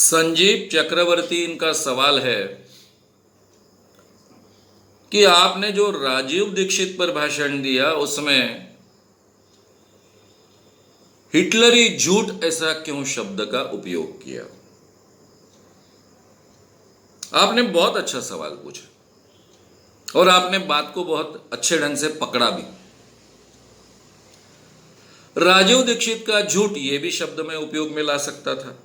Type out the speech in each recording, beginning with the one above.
संजीव चक्रवर्ती, इनका सवाल है कि आपने जो राजीव दीक्षित पर भाषण दिया उसमें हिटलरी झूठ ऐसा क्यों शब्द का उपयोग किया। आपने बहुत अच्छा सवाल पूछा और आपने बात को बहुत अच्छे ढंग से पकड़ा भी। राजीव दीक्षित का झूठ ये भी शब्द में उपयोग में ला सकता था,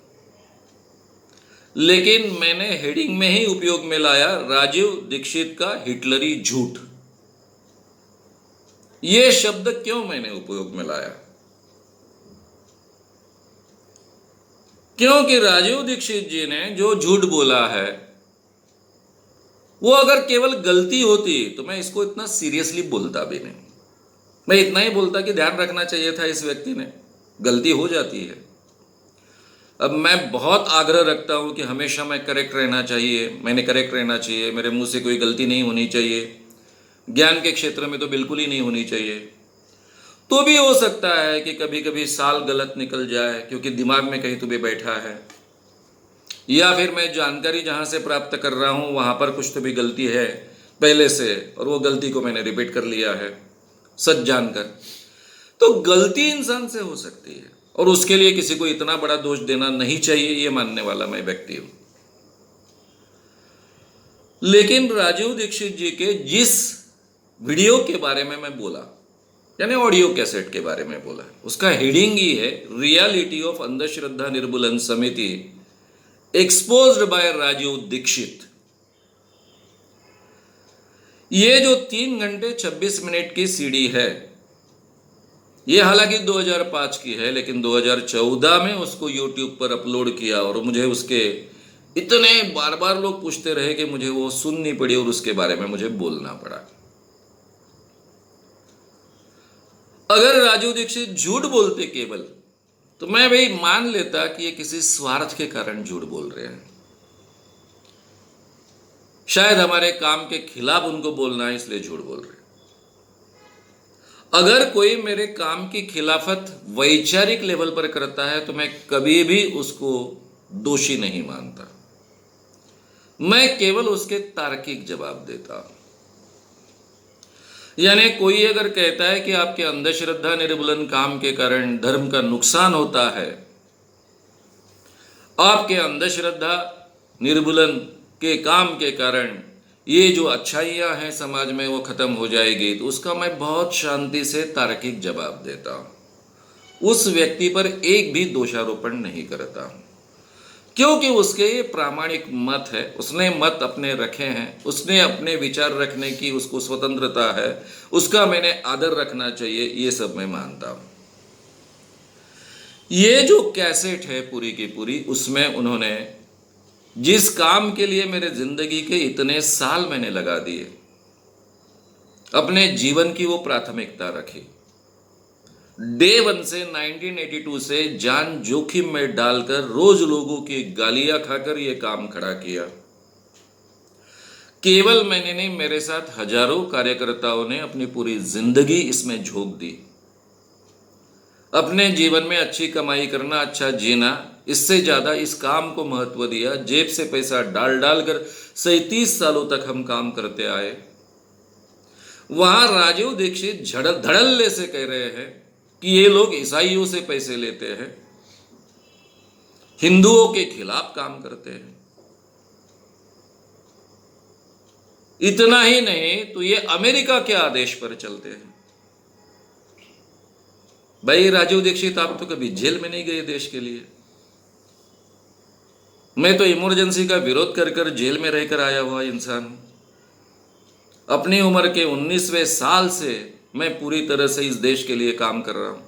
लेकिन मैंने हेडिंग में ही उपयोग में लाया राजीव दीक्षित का हिटलरी झूठ। यह शब्द क्यों मैंने उपयोग में लाया? क्योंकि राजीव दीक्षित जी ने जो झूठ बोला है वो अगर केवल गलती होती तो मैं इसको इतना सीरियसली बोलता भी नहीं। मैं इतना ही बोलता कि ध्यान रखना चाहिए था इस व्यक्ति ने, गलती हो जाती है। अब मैं बहुत आग्रह रखता हूं कि हमेशा मैं करेक्ट रहना चाहिए, मैंने करेक्ट रहना चाहिए, मेरे मुंह से कोई गलती नहीं होनी चाहिए, ज्ञान के क्षेत्र में तो बिल्कुल ही नहीं होनी चाहिए। तो भी हो सकता है कि कभी कभी साल गलत निकल जाए क्योंकि दिमाग में कहीं तुम्हें बैठा है, या फिर मैं जानकारी जहां से प्राप्त कर रहा हूं वहां पर कुछ तो भी गलती है पहले से और वो गलती को मैंने रिपीट कर लिया है सच जानकर। तो गलती इंसान से हो सकती है और उसके लिए किसी को इतना बड़ा दोष देना नहीं चाहिए, ये मानने वाला मैं व्यक्ति हूं। लेकिन राजीव दीक्षित जी के जिस वीडियो के बारे में मैं बोला, यानी ऑडियो कैसेट के बारे में बोला, उसका हेडिंग ही है रियलिटी ऑफ अंधश्रद्धा निर्मूलन समिति एक्सपोज्ड बाय राजीव दीक्षित। ये जो 3 घंटे 26 मिनट की सीडी है, ये हालांकि 2005 की है, लेकिन 2014 में उसको YouTube पर अपलोड किया और मुझे उसके इतने बार बार लोग पूछते रहे कि मुझे वो सुननी पड़ी और उसके बारे में मुझे बोलना पड़ा। अगर राजीव दीक्षित झूठ बोलते केवल, तो मैं भाई मान लेता कि ये किसी स्वार्थ के कारण झूठ बोल रहे हैं। शायद हमारे काम के खिलाफ उनको बोलना है इसलिए झूठ बोल रहे हैं। अगर कोई मेरे काम की खिलाफत वैचारिक लेवल पर करता है तो मैं कभी भी उसको दोषी नहीं मानता, मैं केवल उसके तार्किक जवाब देता हूं। यानी कोई अगर कहता है कि आपके अंधश्रद्धा निर्मूलन काम के कारण धर्म का नुकसान होता है, आपके अंधश्रद्धा निर्मूलन के काम के कारण ये जो अच्छाइयां हैं समाज में वो खत्म हो जाएगी, तो उसका मैं बहुत शांति से तार्किक जवाब देता हूं। उस व्यक्ति पर एक भी दोषारोपण नहीं करता हूं, क्योंकि उसके ये प्रामाणिक मत है, उसने मत अपने रखे हैं, उसने अपने विचार रखने की उसको स्वतंत्रता है, उसका मैंने आदर रखना चाहिए, ये सब मैं मानता हूं। ये जो कैसेट है पूरी की पूरी, उसमें उन्होंने जिस काम के लिए मेरे जिंदगी के इतने साल मैंने लगा दिए, अपने जीवन की वो प्राथमिकता रखी। डे 1 से 1982 से जान जोखिम में डालकर रोज लोगों की गालियां खाकर ये काम खड़ा किया। केवल मैंने नहीं, मेरे साथ हजारों कार्यकर्ताओं ने अपनी पूरी जिंदगी इसमें झोंक दी। अपने जीवन में अच्छी कमाई करना, अच्छा जीना, इससे ज्यादा इस काम को महत्व दिया। जेब से पैसा डाल डाल कर 37 सालों तक हम काम करते आए। वहां राजीव दीक्षित धड़ल्ले से कह रहे हैं कि ये लोग ईसाइयों से पैसे लेते हैं, हिंदुओं के खिलाफ काम करते हैं। इतना ही नहीं तो ये अमेरिका के आदेश पर चलते हैं। भाई राजीव दीक्षित, आप तो कभी जेल में नहीं गए देश के लिए। मैं तो इमरजेंसी का विरोध कर कर जेल में रहकर आया हुआ इंसान हूं। अपनी उम्र के 19वें साल से मैं पूरी तरह से इस देश के लिए काम कर रहा हूं।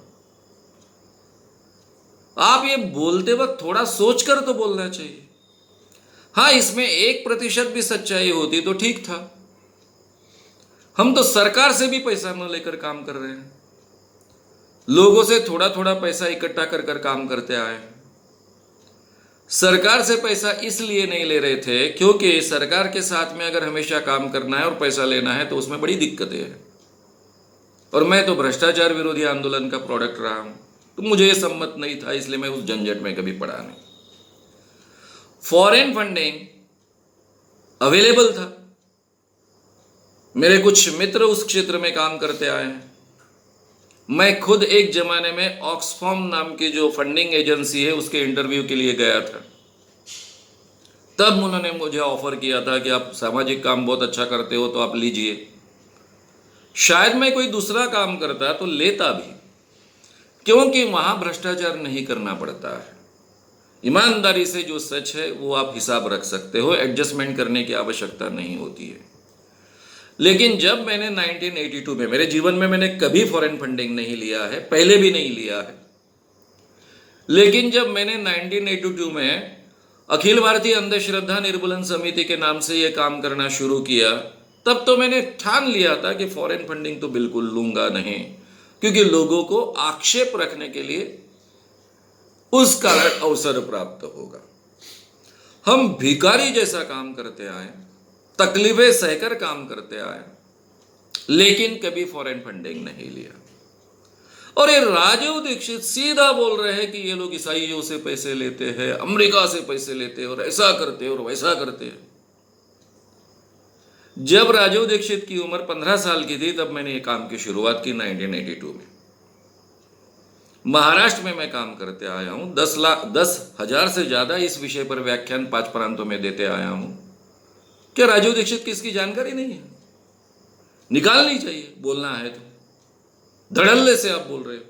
आप ये बोलते वक्त थोड़ा सोचकर तो बोलना चाहिए। हाँ, इसमें 1% भी सच्चाई होती तो ठीक था। हम तो सरकार से भी पैसा न लेकर काम कर रहे हैं, लोगों से थोड़ा थोड़ा पैसा इकट्ठा कर कर काम करते आए। सरकार से पैसा इसलिए नहीं ले रहे थे क्योंकि सरकार के साथ में अगर हमेशा काम करना है और पैसा लेना है तो उसमें बड़ी दिक्कतें हैं। और मैं तो भ्रष्टाचार विरोधी आंदोलन का प्रोडक्ट रहा हूं, तो मुझे ये सम्मत नहीं था, इसलिए मैं उस झंझट में कभी पड़ा नहीं। फॉरेन फंडिंग अवेलेबल था। मेरे कुछ मित्र उस क्षेत्र में काम करते आए हैं। मैं खुद एक जमाने में ऑक्सफॉर्म नाम की जो फंडिंग एजेंसी है उसके इंटरव्यू के लिए गया था। तब उन्होंने मुझे ऑफर किया था कि आप सामाजिक काम बहुत अच्छा करते हो तो आप लीजिए। शायद मैं कोई दूसरा काम करता तो लेता भी, क्योंकि वहां भ्रष्टाचार नहीं करना पड़ता है। ईमानदारी से जो सच है वो आप हिसाब रख सकते हो, एडजस्टमेंट करने की आवश्यकता नहीं होती है। लेकिन जब मैंने 1982 में, मेरे जीवन में मैंने कभी फॉरेन फंडिंग नहीं लिया है, पहले भी नहीं लिया है, लेकिन जब मैंने 1982 में अखिल भारतीय अंधश्रद्धा निर्मूलन समिति के नाम से यह काम करना शुरू किया, तब तो मैंने ठान लिया था कि फॉरेन फंडिंग तो बिल्कुल लूंगा नहीं, क्योंकि लोगों को आक्षेप रखने के लिए उस कारण अवसर प्राप्त होगा। हम भिखारी जैसा काम करते आए, तकलीफें सहकर काम करते आए, लेकिन कभी फॉरेन फंडिंग नहीं लिया। और ये राजीव दीक्षित सीधा बोल रहे हैं कि ये लोग ईसाइयों से पैसे लेते हैं, अमेरिका से पैसे लेते हैं, और ऐसा करते हैं और वैसा करते हैं। जब राजीव दीक्षित की उम्र 15 साल की थी तब मैंने ये काम की शुरुआत की 1982 में। महाराष्ट्र में मैं काम करते आया हूं। 10,000 से ज्यादा इस विषय पर व्याख्यान 5 प्रांतों में देते आया हूं। क्या राजीव दीक्षित की इसकी जानकारी नहीं है? निकालनी चाहिए, बोलना है तो। धड़ल्ले से आप बोल रहे हो।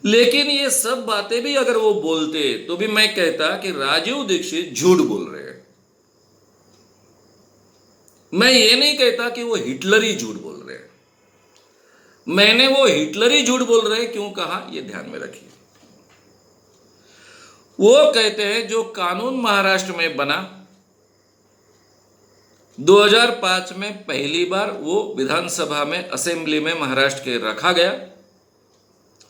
लेकिन ये सब बातें भी अगर वो बोलते तो भी मैं कहता कि राजीव दीक्षित झूठ बोल रहे हैं। मैं ये नहीं कहता कि वो हिटलरी झूठ बोल रहे हैं। मैंने वो हिटलरी झूठ बोल रहे हैं क्यों कहा, ये ध्यान में रखिए। वो कहते हैं जो कानून महाराष्ट्र में बना 2005 में पहली बार, वो विधानसभा में, असेंबली में महाराष्ट्र के रखा गया।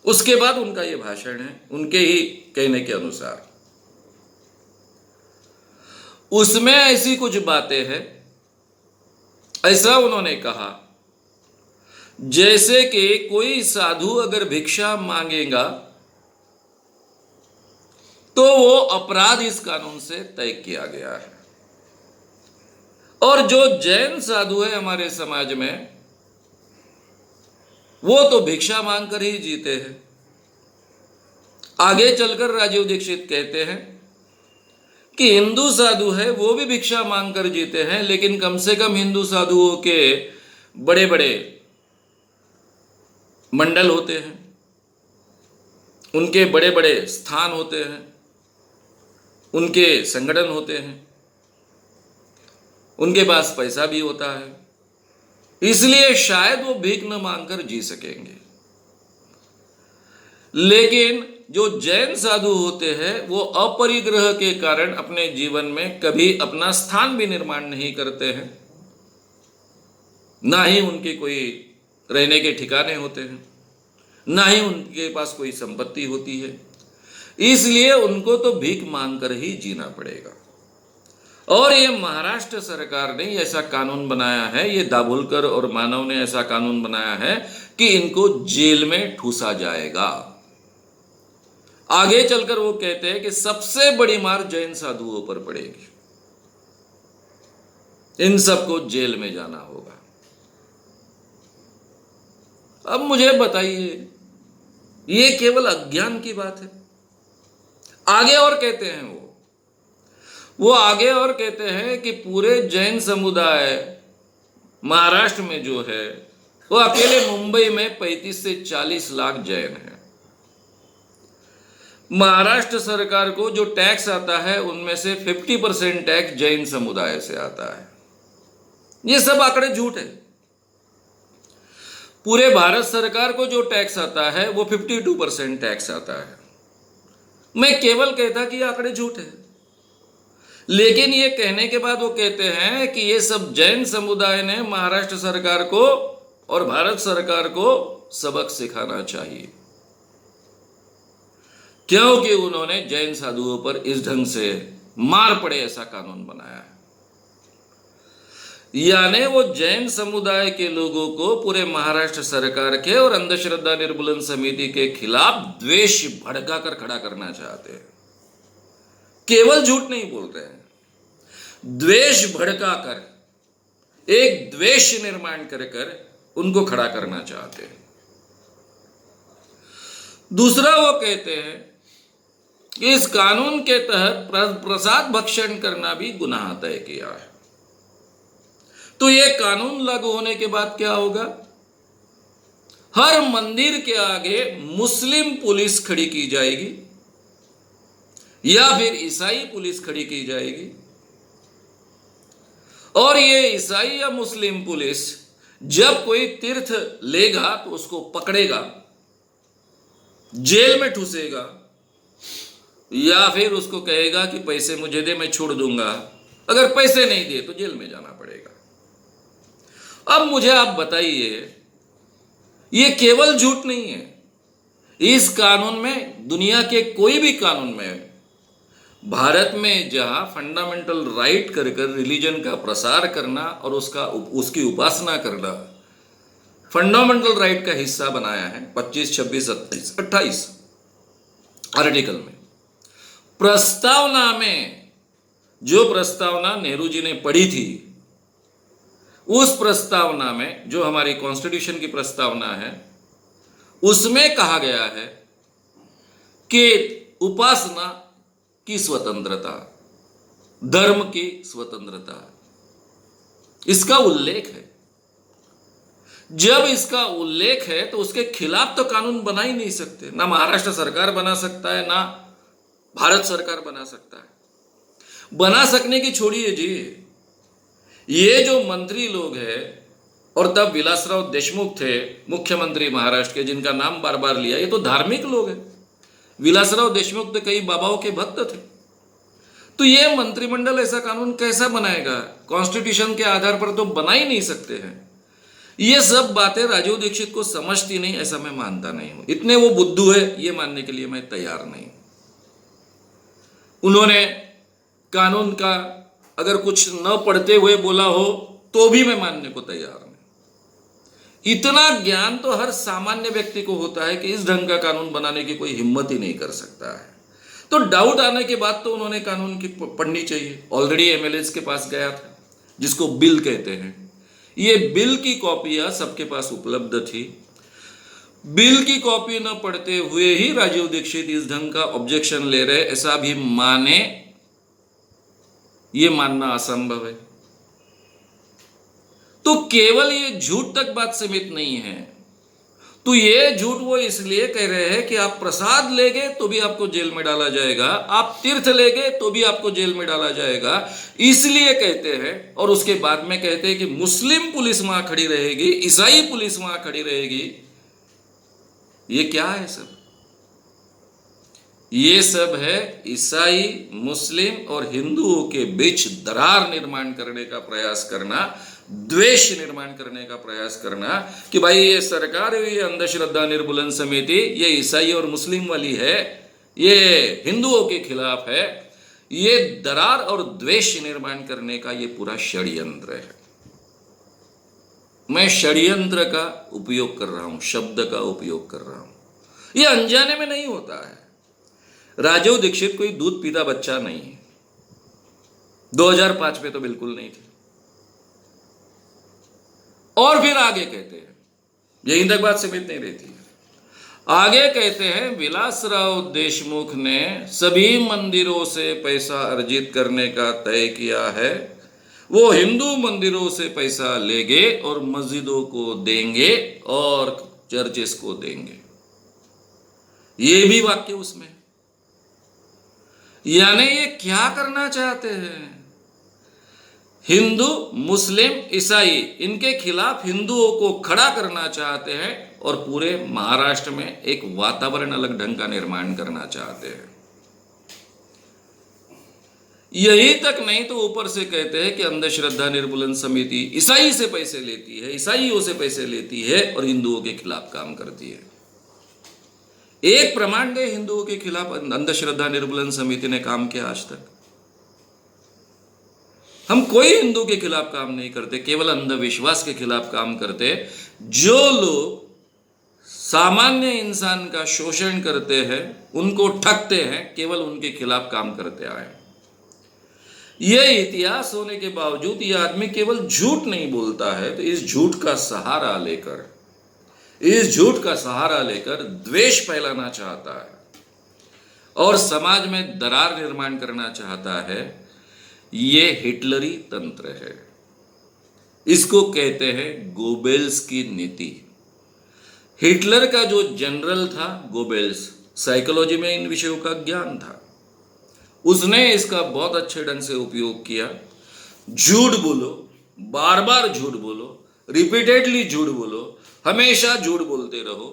उसके बाद उनका ये भाषण है, उनके ही कहने के अनुसार। उसमें ऐसी कुछ बातें हैं, ऐसा उन्होंने कहा जैसे कि कोई साधु अगर भिक्षा मांगेगा तो वो अपराध इस कानून से तय किया गया है। और जो जैन साधु है हमारे समाज में, वो तो भिक्षा मांगकर ही जीते हैं। आगे चलकर राजीव दीक्षित कहते हैं कि हिंदू साधु है वो भी भिक्षा मांगकर जीते हैं, लेकिन कम से कम हिंदू साधुओं के बड़े बड़े मंडल होते हैं, उनके बड़े बड़े स्थान होते हैं, उनके संगठन होते हैं, उनके पास पैसा भी होता है, इसलिए शायद वो भीख न मांगकर जी सकेंगे। लेकिन जो जैन साधु होते हैं वो अपरिग्रह के कारण अपने जीवन में कभी अपना स्थान भी निर्माण नहीं करते हैं, ना ही उनके कोई रहने के ठिकाने होते हैं, ना ही उनके पास कोई संपत्ति होती है, इसलिए उनको तो भीख मांगकर ही जीना पड़ेगा। और ये महाराष्ट्र सरकार ने ऐसा कानून बनाया है, ये दाभोलकर और मानव ने ऐसा कानून बनाया है कि इनको जेल में ठूसा जाएगा। आगे चलकर वो कहते हैं कि सबसे बड़ी मार जैन साधुओं पर पड़ेगी, इन सबको जेल में जाना होगा। अब मुझे बताइए, ये केवल अज्ञान की बात है? आगे और कहते हैं वो आगे और कहते हैं कि पूरे जैन समुदाय महाराष्ट्र में जो है वो अकेले मुंबई में 35 से 40 लाख जैन हैं। महाराष्ट्र सरकार को जो टैक्स आता है उनमें से 50% टैक्स जैन समुदाय से आता है। ये सब आंकड़े झूठ है। पूरे भारत सरकार को जो टैक्स आता है वो 52% टैक्स आता है। मैं केवल कहता कि ये आंकड़े झूठ है, लेकिन ये कहने के बाद वो कहते हैं कि ये सब जैन समुदाय ने महाराष्ट्र सरकार को और भारत सरकार को सबक सिखाना चाहिए, क्योंकि उन्होंने जैन साधुओं पर इस ढंग से मार पड़े ऐसा कानून बनाया है। यानी वो जैन समुदाय के लोगों को पूरे महाराष्ट्र सरकार के और अंधश्रद्धा निर्मूलन समिति के खिलाफ द्वेष भड़का कर खड़ा करना चाहते हैं। केवल झूठ नहीं बोल रहे हैं, द्वेष भड़का कर, एक द्वेष निर्माण कर कर उनको खड़ा करना चाहते हैं। दूसरा वो कहते हैं कि इस कानून के तहत प्रसाद भक्षण करना भी गुनाह तय किया है। तो ये कानून लागू होने के बाद क्या होगा? हर मंदिर के आगे मुस्लिम पुलिस खड़ी की जाएगी या फिर ईसाई पुलिस खड़ी की जाएगी, और ये ईसाई या मुस्लिम पुलिस जब कोई तीर्थ लेगा तो उसको पकड़ेगा, जेल में ठूसेगा, या फिर उसको कहेगा कि पैसे मुझे दे, मैं छोड़ दूंगा। अगर पैसे नहीं दिए तो जेल में जाना पड़ेगा। अब मुझे आप बताइए, ये केवल झूठ नहीं है। इस कानून में, दुनिया के कोई भी कानून में, भारत में जहां फंडामेंटल राइट कर कर रिलीजन का प्रसार करना और उसकी उपासना करना फंडामेंटल राइट का हिस्सा बनाया है 25, 26, 28 आर्टिकल में, प्रस्तावना में, जो प्रस्तावना नेहरू जी ने पढ़ी थी, उस प्रस्तावना में, जो हमारी कॉन्स्टिट्यूशन की प्रस्तावना है, उसमें कहा गया है कि उपासना की स्वतंत्रता, धर्म की स्वतंत्रता, इसका उल्लेख है। जब इसका उल्लेख है तो उसके खिलाफ तो कानून बना ही नहीं सकते। ना महाराष्ट्र सरकार बना सकता है, ना भारत सरकार बना सकता है। बना सकने की छोड़िए जी, ये जो मंत्री लोग हैं, और तब विलासराव देशमुख थे मुख्यमंत्री महाराष्ट्र के, जिनका नाम बार बार लिया, ये तो धार्मिक लोग हैं। विलासराव देशमुख तो कई बाबाओं के भक्त थे। तो ये मंत्रिमंडल ऐसा कानून कैसा बनाएगा? कॉन्स्टिट्यूशन के आधार पर तो बना ही नहीं सकते हैं। ये सब बातें राजीव दीक्षित को समझती नहीं, ऐसा मैं मानता नहीं हूं। इतने वो बुद्धू है ये मानने के लिए मैं तैयार नहीं। उन्होंने कानून का अगर कुछ न पढ़ते हुए बोला हो तो भी मैं मानने को तैयार नहीं। इतना ज्ञान तो हर सामान्य व्यक्ति को होता है कि इस ढंग का कानून बनाने की कोई हिम्मत ही नहीं कर सकता है। तो डाउट आने के बाद तो उन्होंने कानून की पढ़नी चाहिए। ऑलरेडी एमएलएस के पास गया था, जिसको बिल कहते हैं। ये बिल की कॉपियां सबके पास उपलब्ध थी। बिल की कॉपी न पढ़ते हुए ही राजीव दीक्षित इस ढंग का ऑब्जेक्शन ले रहे, ऐसा भी माने, ये मानना असंभव है। तो केवल ये झूठ तक बात सीमित नहीं है। तो ये झूठ वो इसलिए कह रहे हैं कि आप प्रसाद लेंगे तो भी आपको जेल में डाला जाएगा, आप तीर्थ लेंगे तो भी आपको जेल में डाला जाएगा, इसलिए कहते हैं। और उसके बाद में कहते हैं कि मुस्लिम पुलिस वहां खड़ी रहेगी, ईसाई पुलिस वहां खड़ी रहेगी। ये क्या है सब? ये सब है ईसाई, मुस्लिम और हिंदुओं के बीच दरार निर्माण करने का प्रयास करना, द्वेष निर्माण करने का प्रयास करना कि भाई ये सरकार, ये अंधश्रद्धा निर्मूलन समिति, ये ईसाई और मुस्लिम वाली है, ये हिंदुओं के खिलाफ है। ये दरार और द्वेष निर्माण करने का ये पूरा षड्यंत्र है। मैं षड्यंत्र का उपयोग कर रहा हूं, शब्द का उपयोग कर रहा हूं। ये अनजाने में नहीं होता है। राजीव दीक्षित कोई दूध पीता बच्चा नहीं है। 2005 में तो बिल्कुल नहीं थे। और फिर आगे कहते हैं, यहीं तक बात सीमित नहीं रहती है। आगे कहते हैं विलासराव देशमुख ने सभी मंदिरों से पैसा अर्जित करने का तय किया है। वो हिंदू मंदिरों से पैसा लेंगे और मस्जिदों को देंगे और चर्चेस को देंगे। ये भी वाक्य उसमें, यानी ये क्या करना चाहते हैं? हिंदू, मुस्लिम, ईसाई, इनके खिलाफ हिंदुओं को खड़ा करना चाहते हैं और पूरे महाराष्ट्र में एक वातावरण अलग ढंग का निर्माण करना चाहते हैं। यही तक नहीं तो ऊपर से कहते हैं कि अंधश्रद्धा निर्मूलन समिति ईसाई से पैसे लेती है, ईसाइयों से पैसे लेती है और हिंदुओं के खिलाफ काम करती है। एक प्रमाण दे हिंदुओं के खिलाफ अंधश्रद्धा निर्मूलन समिति ने काम किया आज तक? हम कोई हिंदू के खिलाफ काम नहीं करते, केवल अंधविश्वास के खिलाफ काम करते। जो लोग सामान्य इंसान का शोषण करते हैं, उनको ठगते हैं, केवल उनके खिलाफ काम करते आए। यह इतिहास होने के बावजूद यह आदमी केवल झूठ नहीं बोलता है, तो इस झूठ का सहारा लेकर द्वेष फैलाना चाहता है और समाज में दरार निर्माण करना चाहता है। ये हिटलरी तंत्र है। इसको कहते हैं गोबेल्स की नीति। हिटलर का जो जनरल था गोबेल्स, साइकोलॉजी में इन विषयों का ज्ञान था, उसने इसका बहुत अच्छे ढंग से उपयोग किया। झूठ बोलो, बार बार झूठ बोलो, रिपीटेडली झूठ बोलो, हमेशा झूठ बोलते रहो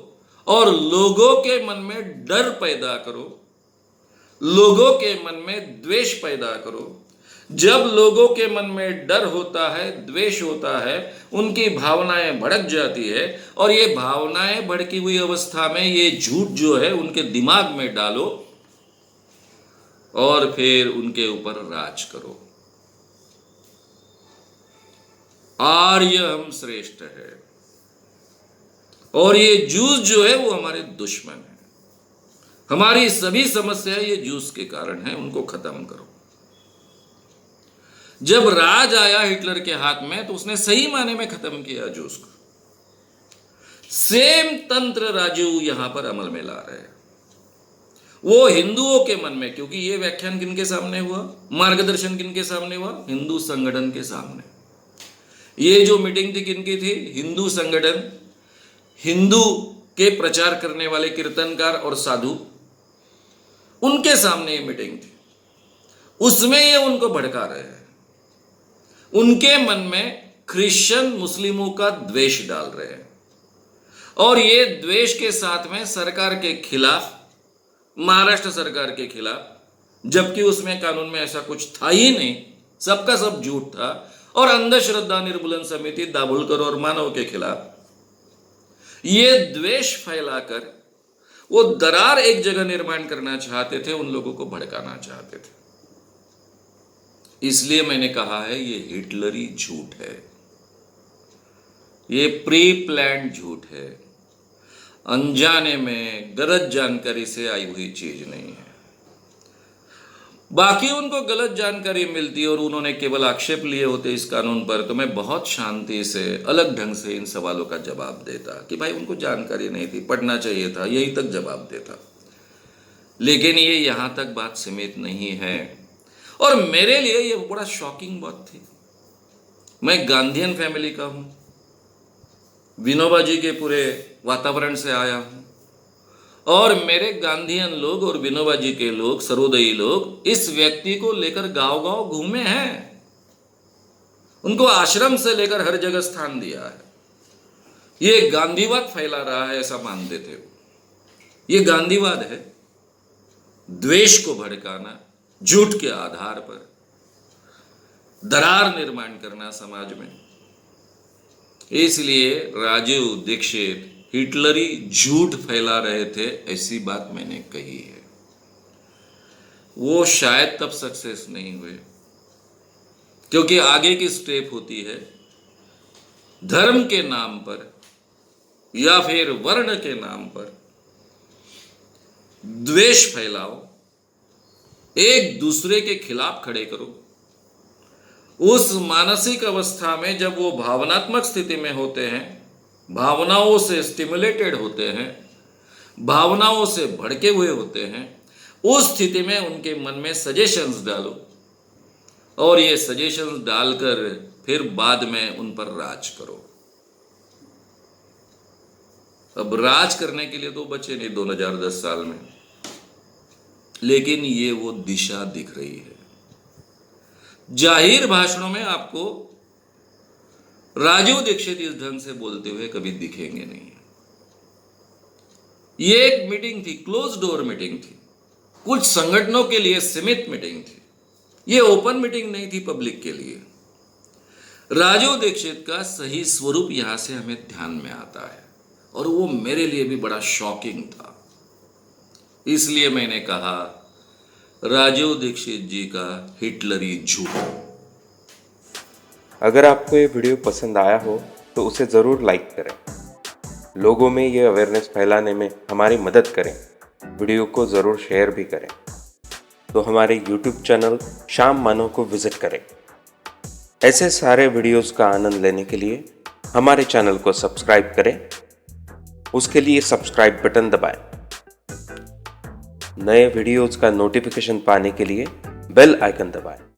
और लोगों के मन में डर पैदा करो, लोगों के मन में द्वेष पैदा करो। जब लोगों के मन में डर होता है, द्वेष होता है, उनकी भावनाएं भड़क जाती है और ये भावनाएं भड़की हुई अवस्था में ये झूठ जो है उनके दिमाग में डालो और फिर उनके ऊपर राज करो। आर्य हम श्रेष्ठ है और ये जूस जो है वो हमारे दुश्मन है। हमारी सभी समस्या ये जूस के कारण है, उनको खत्म करो। जब राज आया हिटलर के हाथ में तो उसने सही माने में खत्म किया जूस को। सेम तंत्र राजू यहां पर अमल में ला रहे हैं। वो हिंदुओं के मन में, क्योंकि ये व्याख्यान किनके सामने हुआ, मार्गदर्शन किनके सामने हुआ, हिंदू संगठन के सामने। ये जो मीटिंग थी किनकी थी, हिंदू संगठन, हिंदू के प्रचार करने वाले कीर्तनकार और साधु, उनके सामने ये मीटिंग थी। उसमें ये उनको भड़का रहे हैं, उनके मन में क्रिश्चियन मुस्लिमों का द्वेष डाल रहे हैं और ये द्वेष के साथ में सरकार के खिलाफ, महाराष्ट्र सरकार के खिलाफ, जबकि उसमें कानून में ऐसा कुछ था ही नहीं, सबका सब झूठ था, और अंधश्रद्धा निर्मूलन समिति दाभोलकर और मानव के खिलाफ ये द्वेष फैलाकर वो दरार एक जगह निर्माण करना चाहते थे, उन लोगों को भड़काना चाहते थे। इसलिए मैंने कहा है ये हिटलरी झूठ है, ये प्री प्लान्ड झूठ है, अनजाने में गलत जानकारी से आई हुई चीज नहीं है। बाकी उनको गलत जानकारी मिलती और उन्होंने केवल आक्षेप लिए होते इस कानून पर, तो मैं बहुत शांति से अलग ढंग से इन सवालों का जवाब देता कि भाई उनको जानकारी नहीं थी, पढ़ना चाहिए था, यही तक जवाब देता। लेकिन ये यहां तक बात सीमित नहीं है और मेरे लिए ये बड़ा शॉकिंग बात थी। मैं गांधीयन फैमिली का हूं, विनोबा जी के पूरे वातावरण से आया हूं और मेरे गांधीयन लोग और विनोबा जी के लोग, सर्वोदयी लोग, इस व्यक्ति को लेकर गांव-गांव घूमे हैं, उनको आश्रम से लेकर हर जगह स्थान दिया है। ये गांधीवाद फैला रहा है ऐसा मानते थे वो। ये गांधीवाद है, द्वेष को भड़काना, झूठ के आधार पर दरार निर्माण करना समाज में। इसलिए राजीव दीक्षित हिटलरी झूठ फैला रहे थे, ऐसी बात मैंने कही है। वो शायद तब सक्सेस नहीं हुए क्योंकि आगे की स्टेप होती है धर्म के नाम पर या फिर वर्ण के नाम पर द्वेष फैलाओ, एक दूसरे के खिलाफ खड़े करो। उस मानसिक अवस्था में जब वो भावनात्मक स्थिति में होते हैं, भावनाओं से स्टिमुलेटेड होते हैं, भावनाओं से भड़के हुए होते हैं, उस स्थिति में उनके मन में सजेशंस डालो और ये सजेशंस डालकर फिर बाद में उन पर राज करो। अब राज करने के लिए तो बचे नहीं 2010 साल में, लेकिन ये वो दिशा दिख रही है। जाहिर भाषणों में आपको राजीव दीक्षित इस ढंग से बोलते हुए कभी दिखेंगे नहीं। ये एक मीटिंग थी, क्लोज डोर मीटिंग थी, कुछ संगठनों के लिए सीमित मीटिंग थी, ये ओपन मीटिंग नहीं थी पब्लिक के लिए। राजीव दीक्षित का सही स्वरूप यहां से हमें ध्यान में आता है और वो मेरे लिए भी बड़ा शॉकिंग था। इसलिए मैंने कहा राजीव दीक्षित जी का हिटलरी झूठ। अगर आपको ये वीडियो पसंद आया हो तो उसे ज़रूर लाइक करें, लोगों में ये अवेयरनेस फैलाने में हमारी मदद करें, वीडियो को ज़रूर शेयर भी करें। तो हमारे YouTube चैनल शाम मानो को विजिट करें। ऐसे सारे वीडियोस का आनंद लेने के लिए हमारे चैनल को सब्सक्राइब करें। उसके लिए सब्सक्राइब बटन दबाएं। नए वीडियोस का नोटिफिकेशन पाने के लिए बेल आइकन दबाएं।